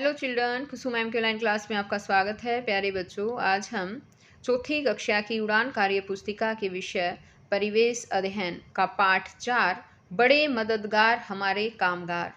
Hello children, कुसुम ma'am के online class में आपका स्वागत है। प्यारे बच्चों, आज हम चौथी कक्षा की उड़ान कार्य पुस्तिका के विषय परिवेश अध्ययन का पाठ 4 बड़े मददगार हमारे कामगार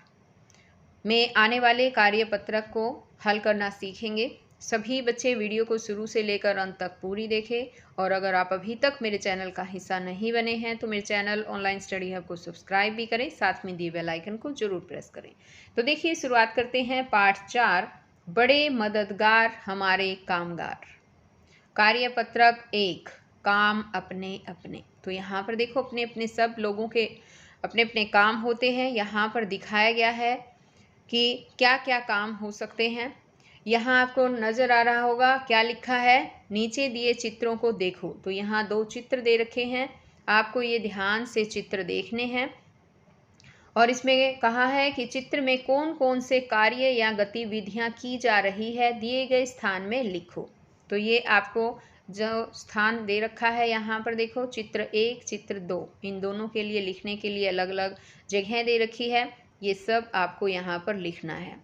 में आने वाले कार्यपत्रक को हल करना सीखेंगे। सभी बच्चे वीडियो को शुरू से लेकर अंत तक पूरी देखें और अगर आप अभी तक मेरे चैनल का हिस्सा नहीं बने हैं तो मेरे चैनल ऑनलाइन स्टडी हब को सब्सक्राइब भी करें, साथ में दिए बेल आइकन को जरूर प्रेस करें। तो देखिए, शुरुआत करते हैं पाठ 4 बड़े मददगार हमारे कामगार। कार्यपत्रक 1 काम अपने अपने। तो यहाँ पर देखो, अपने अपने सब लोगों के अपने अपने काम होते हैं। यहाँ पर दिखाया गया है कि क्या क्या काम हो सकते हैं। यहाँ आपको नज़र आ रहा होगा क्या लिखा है, नीचे दिए चित्रों को देखो। तो यहाँ 2 चित्र दे रखे हैं, आपको ये ध्यान से चित्र देखने हैं और इसमें कहा है कि चित्र में कौन कौन से कार्य या गतिविधियाँ की जा रही है दिए गए स्थान में लिखो। तो ये आपको जो स्थान दे रखा है, यहाँ पर देखो चित्र 1 चित्र 2, इन दोनों के लिए लिखने के लिए अलग अलग जगह दे रखी है। ये सब आपको यहाँ पर लिखना है।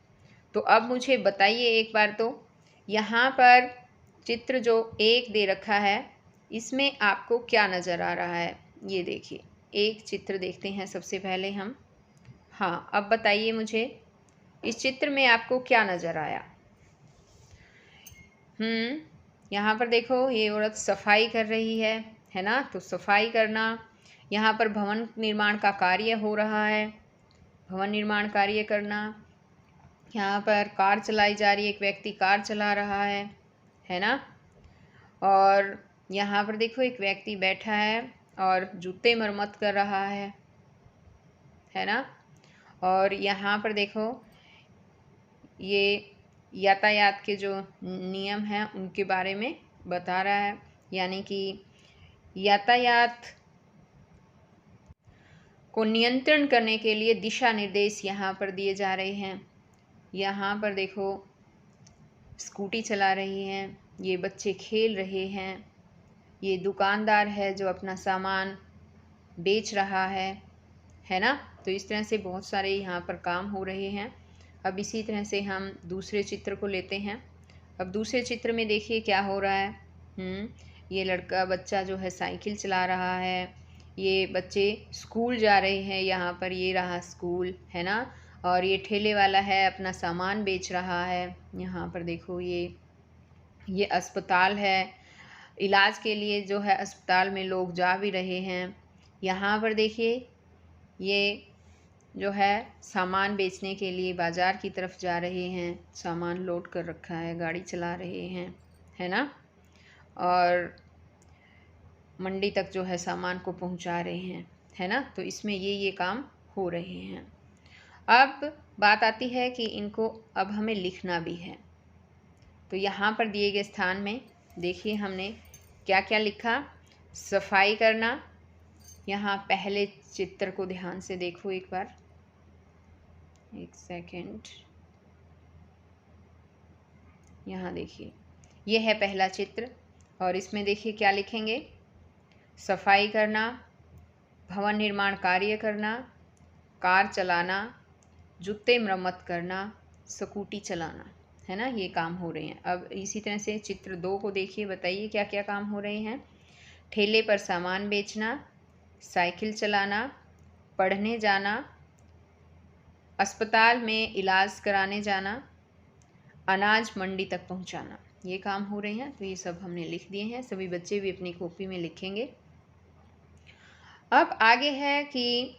तो अब मुझे बताइए एक बार, तो यहाँ पर चित्र जो 1 दे रखा है इसमें आपको क्या नज़र आ रहा है। ये देखिए, एक चित्र देखते हैं सबसे पहले हम। हाँ, अब बताइए मुझे इस चित्र में आपको क्या नज़र आया। यहाँ पर देखो, ये औरत सफाई कर रही है ना। तो सफाई करना, यहाँ पर भवन निर्माण का कार्य हो रहा है, भवन निर्माण कार्य करना। यहाँ पर कार चलाई जा रही है, एक व्यक्ति कार चला रहा है ना। और यहाँ पर देखो, एक व्यक्ति बैठा है और जूते मरम्मत कर रहा है ना। और यहाँ पर देखो, ये यातायात के जो नियम हैं उनके बारे में बता रहा है, यानी कि यातायात को नियंत्रण करने के लिए दिशा निर्देश यहाँ पर दिए जा रहे हैं। यहाँ पर देखो, स्कूटी चला रही हैं, ये बच्चे खेल रहे हैं, ये दुकानदार है जो अपना सामान बेच रहा है ना। तो इस तरह से बहुत सारे यहाँ पर काम हो रहे हैं। अब इसी तरह से हम दूसरे चित्र को लेते हैं। अब दूसरे चित्र में देखिए क्या हो रहा है। ये लड़का बच्चा जो है साइकिल चला रहा है, ये बच्चे स्कूल जा रहे हैं। यहाँ पर ये रहा स्कूल, है ना। और ये ठेले वाला है, अपना सामान बेच रहा है। यहाँ पर देखो, ये अस्पताल है, इलाज के लिए जो है अस्पताल में लोग जा भी रहे हैं। यहाँ पर देखिए, ये जो है सामान बेचने के लिए बाज़ार की तरफ जा रहे हैं, सामान लोड कर रखा है, गाड़ी चला रहे हैं, है ना। और मंडी तक जो है सामान को पहुंचा रहे हैं, है ना। तो इसमें ये काम हो रहे हैं। अब बात आती है कि इनको अब हमें लिखना भी है। तो यहाँ पर दिए गए स्थान में देखिए हमने क्या क्या लिखा। सफाई करना, यहाँ पहले चित्र को ध्यान से देखो एक बार, एक सेकंड। यहाँ देखिए, ये है पहला चित्र और इसमें देखिए क्या लिखेंगे। सफाई करना, भवन निर्माण कार्य करना, कार चलाना, जूते मरम्मत करना, स्कूटी चलाना, है ना। ये काम हो रहे हैं। अब इसी तरह से चित्र 2 को देखिए, बताइए क्या क्या काम हो रहे हैं। ठेले पर सामान बेचना, साइकिल चलाना, पढ़ने जाना, अस्पताल में इलाज कराने जाना, अनाज मंडी तक पहुंचाना, ये काम हो रहे हैं। तो ये सब हमने लिख दिए हैं, सभी बच्चे भी अपनी कॉपी में लिखेंगे। अब आगे है कि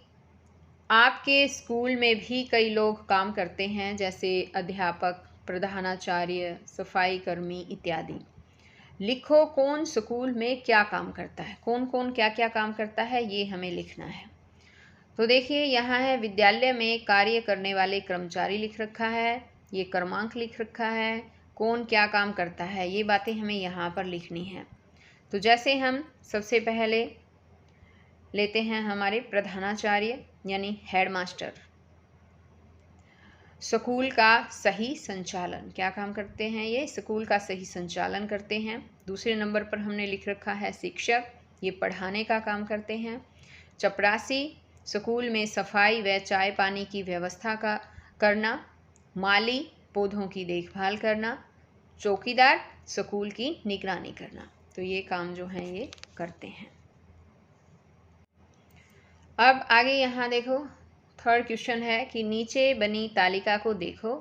आपके स्कूल में भी कई लोग काम करते हैं, जैसे अध्यापक, प्रधानाचार्य, सफाई कर्मी इत्यादि। लिखो कौन स्कूल में क्या काम करता है, कौन कौन क्या क्या काम करता है, ये हमें लिखना है। तो देखिए, यहाँ है विद्यालय में कार्य करने वाले कर्मचारी लिख रखा है, ये क्रमांक लिख रखा है, कौन क्या काम करता है, ये बातें हमें यहाँ पर लिखनी है। तो जैसे हम सबसे पहले लेते हैं हमारे प्रधानाचार्य यानी हेडमास्टर। स्कूल का सही संचालन, क्या काम करते हैं ये, स्कूल का सही संचालन करते हैं। दूसरे नंबर पर हमने लिख रखा है शिक्षक, ये पढ़ाने का काम करते हैं। चपरासी, स्कूल में सफाई व चाय पानी की व्यवस्था का करना। माली, पौधों की देखभाल करना, चौकीदार स्कूल की निगरानी करना। तो ये काम जो है ये करते हैं। अब आगे यहाँ देखो, थर्ड क्वेश्चन है कि नीचे बनी तालिका को देखो,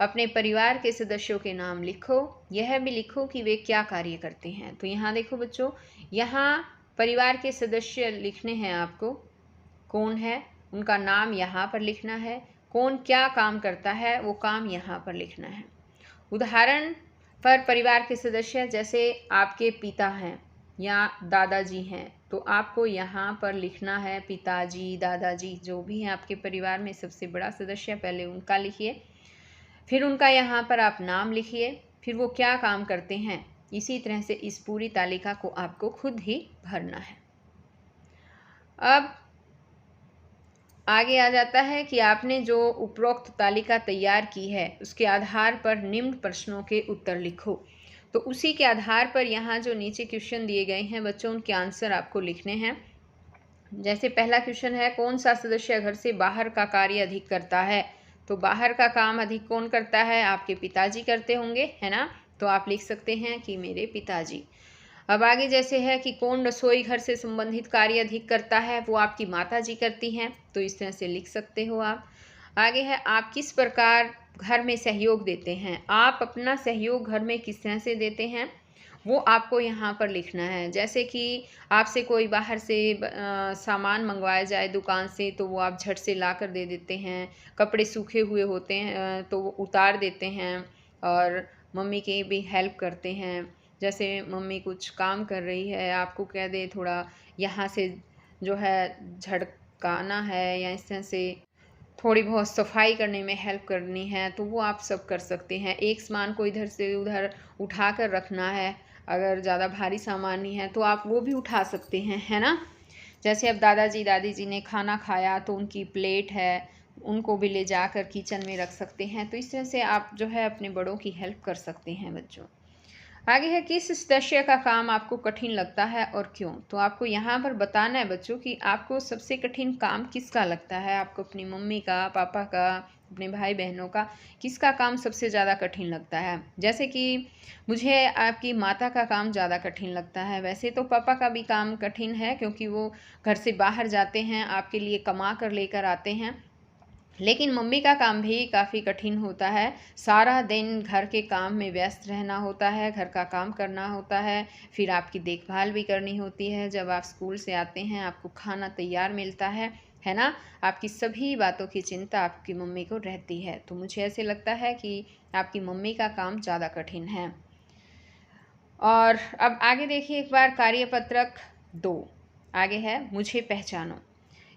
अपने परिवार के सदस्यों के नाम लिखो, यह भी लिखो कि वे क्या कार्य करते हैं। तो यहाँ देखो बच्चों, यहाँ परिवार के सदस्य लिखने हैं आपको, कौन है उनका नाम यहाँ पर लिखना है, कौन क्या काम करता है वो काम यहाँ पर लिखना है। उदाहरण पर परिवार के सदस्य जैसे आपके पिता हैं या दादाजी हैं, तो आपको यहाँ पर लिखना है पिताजी, दादाजी, जो भी हैं आपके परिवार में सबसे बड़ा सदस्य, पहले उनका लिखिए, फिर उनका यहाँ पर आप नाम लिखिए, फिर वो क्या काम करते हैं। इसी तरह से इस पूरी तालिका को आपको खुद ही भरना है। अब आगे आ जाता है कि आपने जो उपरोक्त तालिका तैयार की है उसके आधार पर निम्न प्रश्नों के उत्तर लिखो। तो उसी के आधार पर यहाँ जो नीचे क्वेश्चन दिए गए हैं बच्चों, उनके आंसर आपको लिखने हैं। जैसे पहला क्वेश्चन है, कौन सा सदस्य घर से बाहर का कार्य अधिक करता है। तो बाहर का काम अधिक कौन करता है, आपके पिताजी करते होंगे, है ना। तो आप लिख सकते हैं कि मेरे पिताजी। अब आगे जैसे है कि कौन रसोई घर से संबंधित कार्य अधिक करता है, वो आपकी माता जी करती हैं। तो इस तरह से लिख सकते हो आप। आगे है, आप किस प्रकार घर में सहयोग देते हैं, आप अपना सहयोग घर में किस तरह से देते हैं वो आपको यहाँ पर लिखना है। जैसे कि आपसे कोई बाहर से सामान मंगवाया जाए दुकान से, तो वो आप झट से ला कर दे देते हैं। कपड़े सूखे हुए होते हैं तो वो उतार देते हैं, और मम्मी की भी हेल्प करते हैं। जैसे मम्मी कुछ काम कर रही है, आपको कह दे थोड़ा यहाँ से जो है झड़काना है, या इस तरह से थोड़ी बहुत सफाई करने में हेल्प करनी है, तो वो आप सब कर सकते हैं। एक सामान को इधर से उधर उठा कर रखना है, अगर ज़्यादा भारी सामान नहीं है तो आप वो भी उठा सकते हैं, है ना। जैसे अब दादाजी दादी जी ने खाना खाया तो उनकी प्लेट है, उनको भी ले जाकर किचन में रख सकते हैं। तो इस तरह से आप जो है अपने बड़ों की हेल्प कर सकते हैं बच्चों। आगे है, किस सदस्य का काम आपको कठिन लगता है और क्यों। तो आपको यहाँ पर बताना है बच्चों कि आपको सबसे कठिन काम किसका लगता है। आपको अपनी मम्मी का, पापा का, अपने भाई बहनों का, किसका काम सबसे ज़्यादा कठिन लगता है। जैसे कि मुझे आपकी माता का काम ज़्यादा कठिन लगता है। वैसे तो पापा का भी काम कठिन है, क्योंकि वो घर से बाहर जाते हैं, आपके लिए कमा कर लेकर आते हैं। लेकिन मम्मी का काम भी काफ़ी कठिन होता है। सारा दिन घर के काम में व्यस्त रहना होता है, घर का काम करना होता है, फिर आपकी देखभाल भी करनी होती है। जब आप स्कूल से आते हैं आपको खाना तैयार मिलता है ना। आपकी सभी बातों की चिंता आपकी मम्मी को रहती है। तो मुझे ऐसे लगता है कि आपकी मम्मी का काम ज़्यादा कठिन है। और अब आगे देखिए एक बार कार्यपत्रक 2 आगे है, मुझे पहचानो।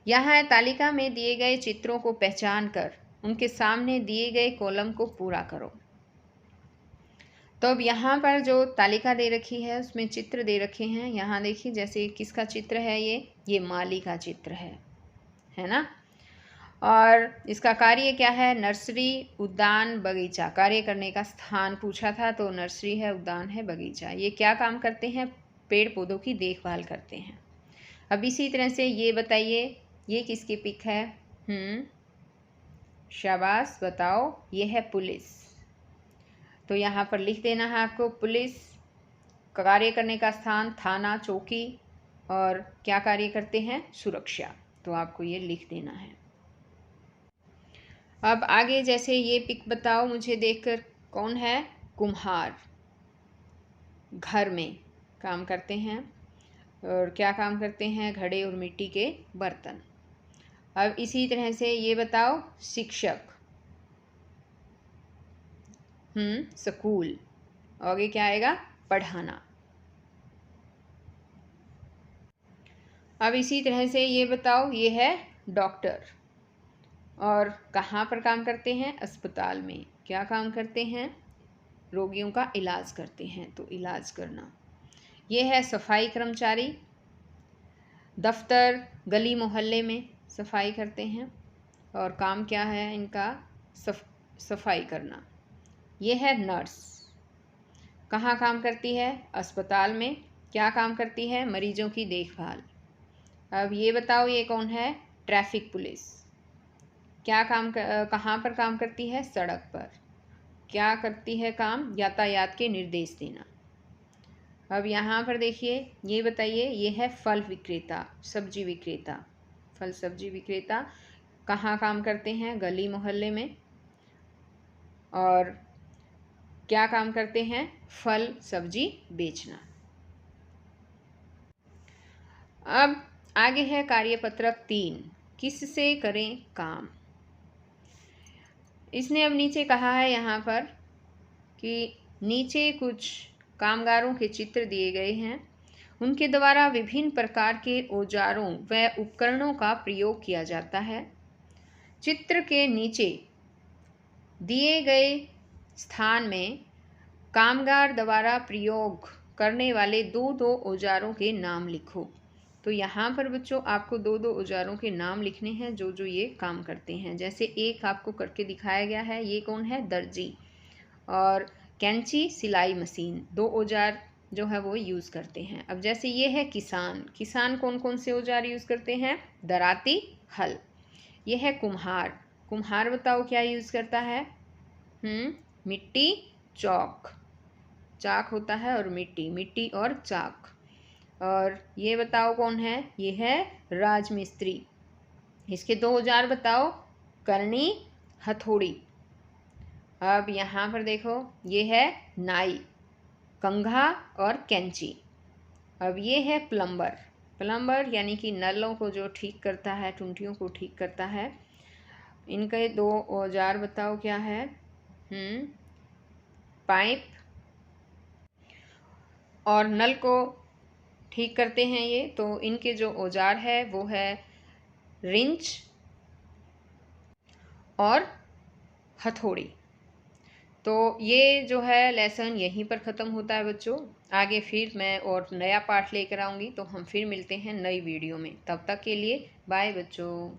यहाँ तालिका में दिए गए चित्रों को पहचान कर उनके सामने दिए गए कॉलम को पूरा करो। तो अब यहाँ पर जो तालिका दे रखी है उसमें चित्र दे रखे हैं। यहाँ देखिए, जैसे किसका चित्र है, ये माली का चित्र है ना। और इसका कार्य क्या है, नर्सरी, उद्यान, बगीचा। कार्य करने का स्थान पूछा था, तो नर्सरी है, उद्यान है, बगीचा। ये क्या काम करते हैं, पेड़ पौधों की देखभाल करते हैं। अब इसी तरह से ये बताइए, ये किसकी पिक है। शाबाश, बताओ, ये है पुलिस। तो यहाँ पर लिख देना है आपको, पुलिस कार्य करने का स्थान थाना, चौकी, और क्या कार्य करते हैं, सुरक्षा। तो आपको ये लिख देना है। अब आगे जैसे ये पिक बताओ मुझे देखकर, कौन है, कुम्हार, घर में काम करते हैं। और क्या काम करते हैं, घड़े और मिट्टी के बर्तन। अब इसी तरह से ये बताओ, शिक्षक, स्कूल। आगे क्या आएगा, पढ़ाना। अब इसी तरह से ये बताओ, ये है डॉक्टर, और कहाँ पर काम करते हैं, अस्पताल में। क्या काम करते हैं, रोगियों का इलाज करते हैं, तो इलाज करना। ये है सफाई कर्मचारी, दफ्तर, गली मोहल्ले में सफाई करते हैं, और काम क्या है इनका, सफाई करना। ये है नर्स, कहाँ काम करती है, अस्पताल में। क्या काम करती है, मरीजों की देखभाल। अब ये बताओ, ये कौन है, ट्रैफिक पुलिस। क्या काम कहाँ पर काम करती है, सड़क पर। क्या करती है काम? यातायात के निर्देश देना। अब यहाँ पर देखिए, ये बताइए, ये है फल विक्रेता, सब्जी विक्रेता। फल सब्जी विक्रेता कहाँ काम करते हैं? गली मोहल्ले में। और क्या काम करते हैं? फल सब्जी बेचना। अब आगे है कार्यपत्रक 3, किससे करें काम। इसने अब नीचे कहा है यहाँ पर कि नीचे कुछ कामगारों के चित्र दिए गए हैं, उनके द्वारा विभिन्न प्रकार के औजारों व उपकरणों का प्रयोग किया जाता है। चित्र के नीचे दिए गए स्थान में कामगार द्वारा प्रयोग करने वाले दो औजारों के नाम लिखो। तो यहाँ पर बच्चों आपको दो औजारों के नाम लिखने हैं जो जो ये काम करते हैं। जैसे एक आपको करके दिखाया गया है, ये कौन है? दर्जी। और कैंची, सिलाई मशीन, दो औजार जो है वो यूज़ करते हैं। अब जैसे ये है किसान, किसान कौन कौन से औजार यूज़ करते हैं? दराती, हल। ये है कुम्हार, कुम्हार बताओ क्या यूज़ करता है? मिट्टी, चौक, चाक होता है और मिट्टी, मिट्टी और चाक। और ये बताओ कौन है? ये है राजमिस्त्री। इसके दो औजार बताओ? करनी, हथौड़ी। अब यहाँ पर देखो, ये है नाई, कंघा और कैंची। अब ये है प्लम्बर, प्लम्बर यानी कि नलों को जो ठीक करता है, टुंटियों को ठीक करता है। इनके दो औजार बताओ क्या है? पाइप और नल को ठीक करते हैं ये। तो इनके जो औजार है वो है रिंच और हथौड़ी। तो ये जो है लेसन यहीं पर ख़त्म होता है बच्चों। आगे फिर मैं और नया पाठ लेकर आऊँगी, तो हम फिर मिलते हैं नई वीडियो में। तब तक के लिए बाय बच्चों।